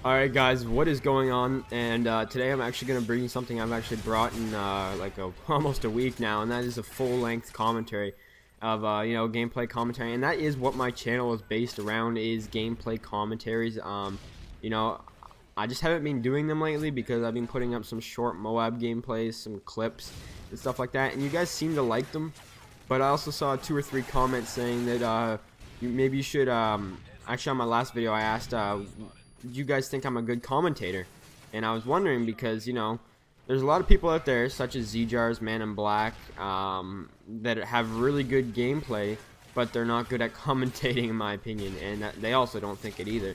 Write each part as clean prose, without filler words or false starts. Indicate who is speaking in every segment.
Speaker 1: Alright guys, what is going on? And today I'm actually going to bring you something I've actually brought in almost a week now, and that is a full-length commentary of gameplay commentary. And that is what my channel is based around, is gameplay commentaries. You know, I just haven't been doing them lately because I've been putting up some short MOAB gameplays, some clips and stuff like that, and you guys seem to like them. But I also saw 2 or 3 comments saying that maybe you should actually, on my last video I asked do you guys think I'm a good commentator? And I was wondering because, there's a lot of people out there, such as ZJars, Man in Black, that have really good gameplay, but they're not good at commentating, in my opinion, and they also don't think it either.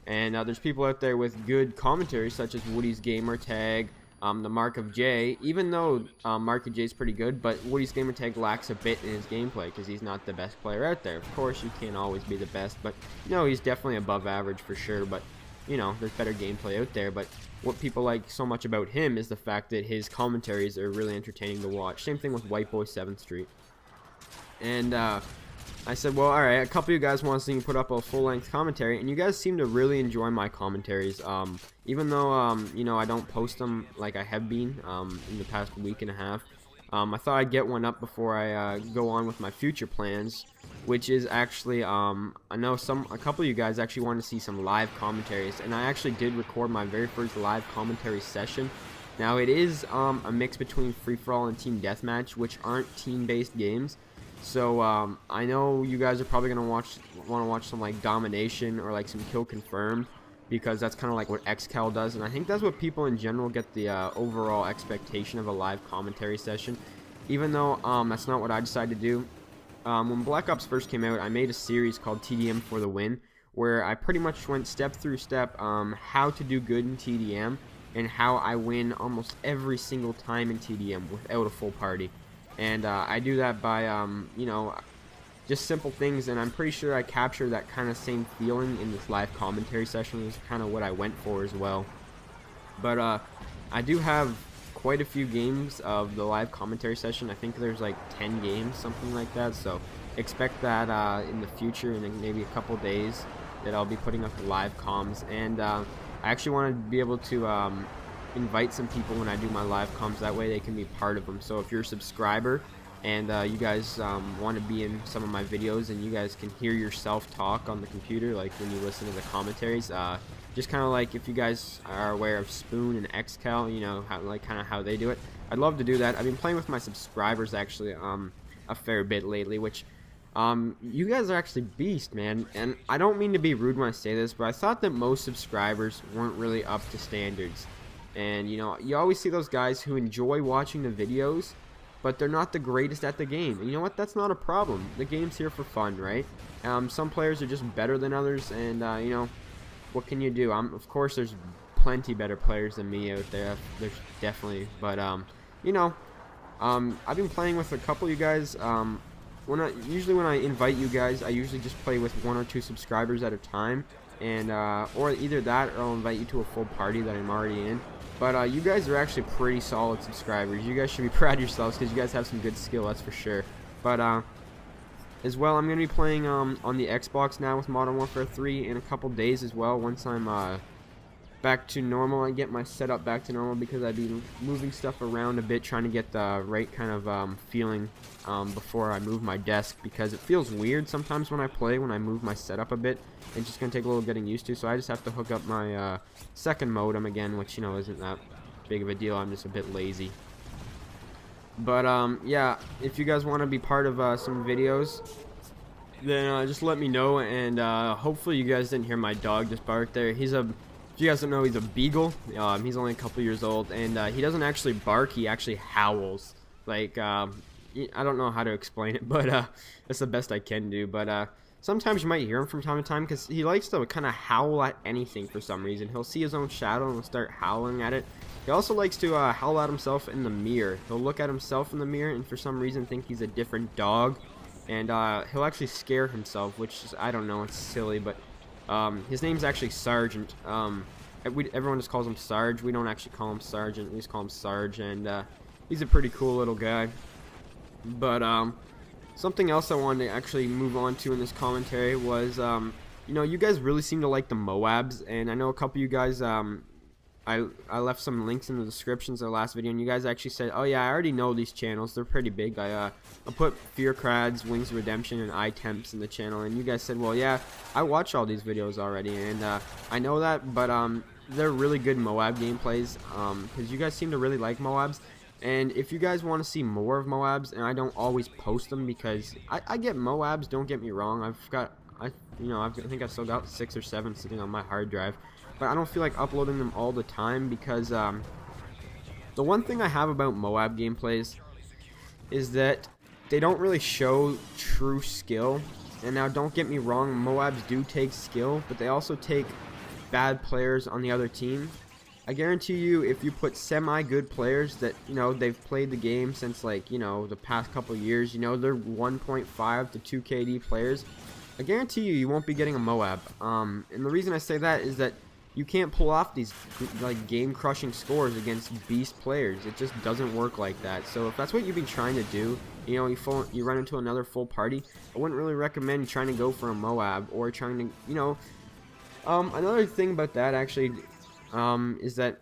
Speaker 1: And there's people out there with good commentary, such as Woody's Gamer Tag, the Mark of J, even though Mark of J is pretty good, but Woody's Gamer Tag lacks a bit in his gameplay because he's not the best player out there. Of course, you can't always be the best, but he's definitely above average for sure. But there's better gameplay out there. But what people like so much about him is the fact that his commentaries are really entertaining to watch. Same thing with White Boy 7th Street. And I said, well, alright, a couple of you guys want to see me put up a full-length commentary, and you guys seem to really enjoy my commentaries, even though, I don't post them like I have been in the past week and a half. I thought I'd get one up before I go on with my future plans, which is actually, I know a couple of you guys actually want to see some live commentaries, and I actually did record my very first live commentary session. Now, it is a mix between free-for-all and team deathmatch, which aren't team-based games. So I know you guys are probably gonna want to watch some like domination or like some kill confirmed, because that's kind of like what XCal does, and I think that's what people in general get the overall expectation of a live commentary session. Even though that's not what I decided to do. When Black Ops first came out, I made a series called TDM for the Win, where I pretty much went step through step how to do good in TDM and how I win almost every single time in TDM without a full party. And I do that by, just simple things, and I'm pretty sure I capture that kind of same feeling in this live commentary session. Is kind of what I went for as well. But I do have quite a few games of the live commentary session. I think there's like 10 games, something like that. So expect that in the future, in maybe a couple days, that I'll be putting up the live comms. And I actually want to be able to invite some people when I do my live comms, that way they can be part of them. So if you're a subscriber and you guys want to be in some of my videos and you guys can hear yourself talk on the computer, like when you listen to the commentaries, just kind of like if you guys are aware of Spoon and XCal, how they do it, I'd love to do that. I've been playing with my subscribers actually a fair bit lately, which you guys are actually beast, man. And I don't mean to be rude when I say this, but I thought that most subscribers weren't really up to standards. And you always see those guys who enjoy watching the videos, but they're not the greatest at the game. And you know what? That's not a problem. The game's here for fun, right? Some players are just better than others, and what can you do? Of course, there's plenty better players than me out there. There's definitely, but I've been playing with a couple of you guys. Usually when I invite you guys, I usually just play with 1 or 2 subscribers at a time, and or either that, or I'll invite you to a full party that I'm already in. But you guys are actually pretty solid subscribers. You guys should be proud of yourselves because you guys have some good skill, that's for sure. But as well, I'm going to be playing on the Xbox now with Modern Warfare 3 in a couple days as well, once I'm back to normal. I get my setup back to normal because I've been moving stuff around a bit, trying to get the right kind of feeling before I move my desk, because it feels weird sometimes when I move my setup a bit. It's just going to take a little getting used to, so I just have to hook up my second modem again, which isn't that big of a deal. I'm just a bit lazy. But yeah, if you guys want to be part of some videos, then just let me know. And hopefully you guys didn't hear my dog just bark there. If you guys don't know, he's a beagle. He's only a couple years old, and he doesn't actually bark, he actually howls. Like, I don't know how to explain it, but that's the best I can do. But sometimes you might hear him from time to time, because he likes to kind of howl at anything for some reason. He'll see his own shadow and he'll start howling at it. He also likes to howl at himself in the mirror. He'll look at himself in the mirror and for some reason think he's a different dog. And he'll actually scare himself, which is, I don't know, it's silly, but his name's actually Sergeant. Everyone just calls him Sarge. We don't actually call him Sergeant, we just call him Sarge, and he's a pretty cool little guy. But something else I wanted to actually move on to in this commentary was you know, you guys really seem to like the MOABs, and I know a couple of you guys, I left some links in the descriptions of the last video, and you guys actually said, oh yeah, I already know these channels, they're pretty big. I put Fear Crads, Wings of Redemption, and iTemps in the channel, and you guys said, well yeah, I watch all these videos already, and I know that, but they're really good MOAB gameplays, because you guys seem to really like MOABs. And if you guys want to see more of MOABs, and I don't always post them because I get MOABs, don't get me wrong, I think I've still got 6 or 7 sitting on my hard drive, but I don't feel like uploading them all the time because the one thing I have about MOAB gameplays is that they don't really show true skill. And now don't get me wrong, MOABs do take skill, but they also take bad players on the other team. I guarantee you, if you put semi-good players that, you know, they've played the game since, like, you know, the past couple years, you know, they're 1.5 to 2 KD players, I guarantee you won't be getting a MOAB. And the reason I say that is that you can't pull off these, like, game-crushing scores against beast players. It just doesn't work like that. So if that's what you've been trying to do, you know, you run into another full party, I wouldn't really recommend trying to go for a MOAB or trying to, you know, another thing about that, actually, is that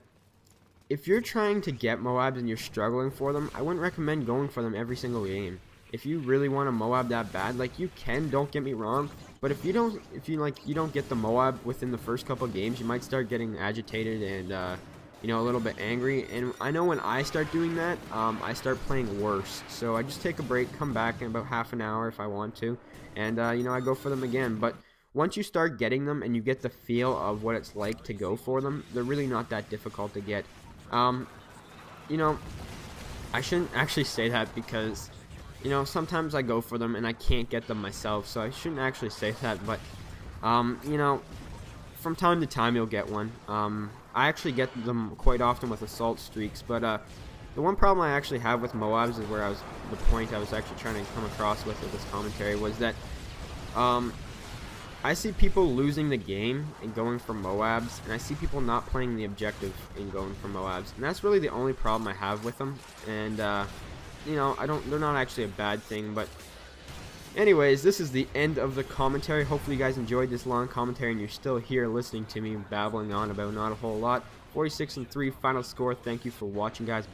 Speaker 1: if you're trying to get MOABs and you're struggling for them, I wouldn't recommend going for them every single game. If you really want a MOAB that bad, like, you can, don't get me wrong, but if you don't get the MOAB within the first couple games, you might start getting agitated and you know, a little bit angry. And I know when I start doing that, I start playing worse. So I just take a break, come back in about half an hour if I want to, and you know, I go for them again. But once you start getting them and you get the feel of what it's like to go for them, they're really not that difficult to get. You know, I shouldn't actually say that because, you know, sometimes I go for them and I can't get them myself, so I shouldn't actually say that, but, you know, from time to time you'll get one. I actually get them quite often with assault streaks, but, the one problem I actually have with MOABs is where the point I was actually trying to come across with this commentary was that, I see people losing the game and going for MOABs, and I see people not playing the objective and going for MOABs, and that's really the only problem I have with them. And you know, they're not actually a bad thing. But anyways, this is the end of the commentary. Hopefully you guys enjoyed this long commentary and you're still here listening to me babbling on about not a whole lot. 46-3 final score. Thank you for watching, guys.